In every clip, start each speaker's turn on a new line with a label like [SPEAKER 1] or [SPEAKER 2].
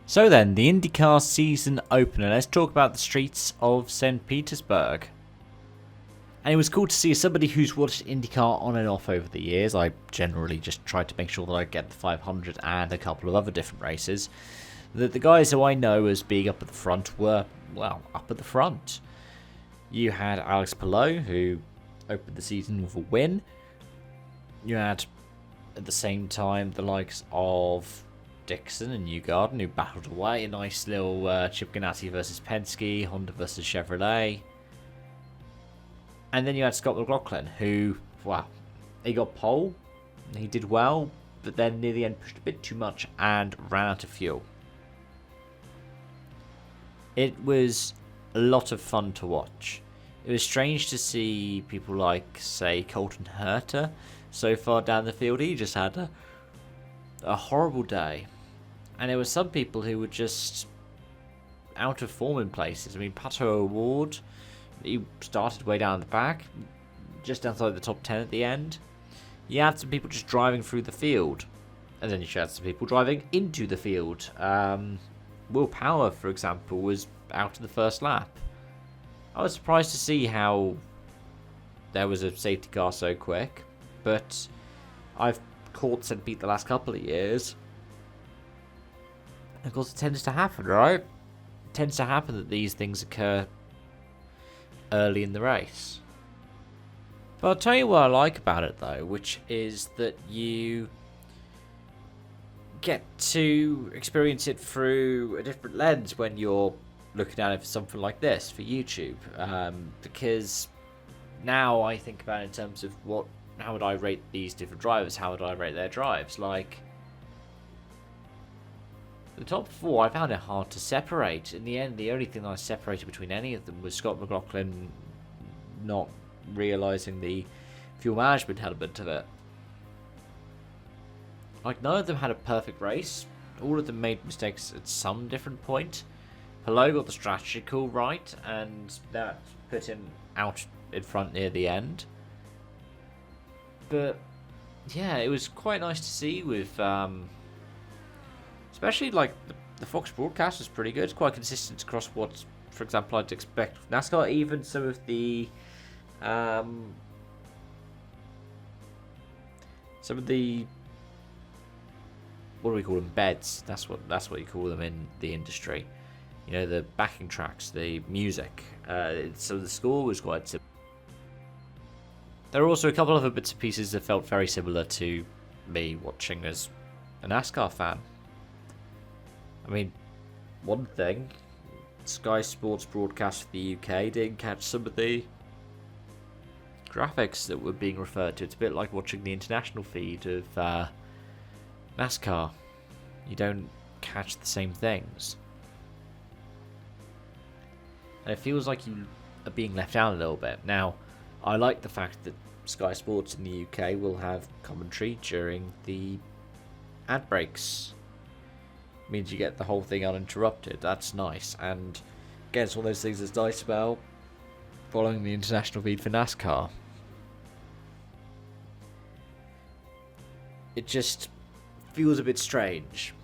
[SPEAKER 1] So then, the INDYCAR season opener. Let's talk about the streets of St. Petersburg. And it was cool to see somebody who's watched INDYCAR on and off over the years. I generally just try to make sure that I get the 500 and a couple of other different races. That the guys who I know as being up at the front were, well, up at the front. You had Alex Palou, who opened the season with a win. You had, at the same time, the likes of Dixon and Newgarden, who battled away. A nice little Chip Ganassi versus Penske, Honda versus Chevrolet. And then you had Scott McLaughlin, who, wow, he got pole. He did well, but then near the end pushed a bit too much and ran out of fuel. It was a lot of fun to watch. It was strange to see people like, say, Colton Herta so far down the field. He just had a horrible day. And there were some people who were just out of form in places. I mean, Pato O'Ward, he started way down the back, just outside the top 10 at the end. You had some people just driving through the field. And then you had some people driving into the field. Will Power, for example, was out in the first lap. I was surprised to see how there was a safety car so quick. But I've caught St. Pete the last couple of years. Of course, it tends to happen, right? It tends to happen that these things occur early in the race. But I'll tell you what I like about it, though, which is that you get to experience it through a different lens when you're looking at it for something like this, for YouTube. Because now I think about it in terms of how would I rate these different drivers? How would I rate their drives? Like, the top four, I found it hard to separate. In the end, the only thing I separated between any of them was Scott McLaughlin not realising the fuel management element of it. Like, none of them had a perfect race. All of them made mistakes at some different point. Palou got the strategy call right, and that put him out in front near the end. But, yeah, it was quite nice to see with... especially, like, the Fox broadcast was pretty good. It's quite consistent across what, for example, I'd expect with NASCAR. Even some of the... what do we call them? Beds. That's what you call them in the industry. You know, the backing tracks, the music. So the score was quite similar. There were also a couple of other bits and pieces that felt very similar to me watching as a NASCAR fan. I mean, one thing, Sky Sports broadcast for the UK didn't catch some of the graphics that were being referred to. It's a bit like watching the international feed of NASCAR. You don't catch the same things. And it feels like you are being left out a little bit. Now, I like the fact that Sky Sports in the UK will have commentary during the ad breaks. It means you get the whole thing uninterrupted. That's nice. And again, it's one of those things that's nice about following the international feed for NASCAR. It just feels a bit strange,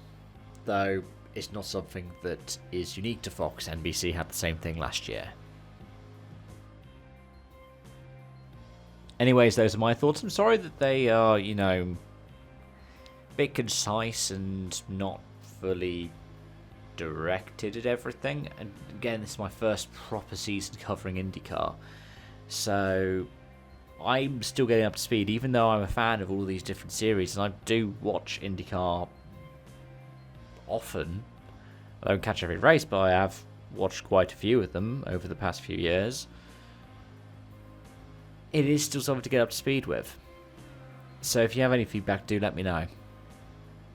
[SPEAKER 1] though it's not something that is unique to Fox. NBC had the same thing last year. Anyways, those are my thoughts. I'm sorry that they are, a bit concise and not fully directed at everything. And again, this is my first proper season covering INDYCAR. So I'm still getting up to speed, even though I'm a fan of all of these different series. And I do watch INDYCAR often. I don't catch every race, but I have watched quite a few of them over the past few years. It is still something to get up to speed with. So if you have any feedback, do let me know.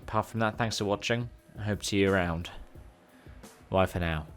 [SPEAKER 1] Apart from that, thanks for watching. I hope to see you around. Bye for now.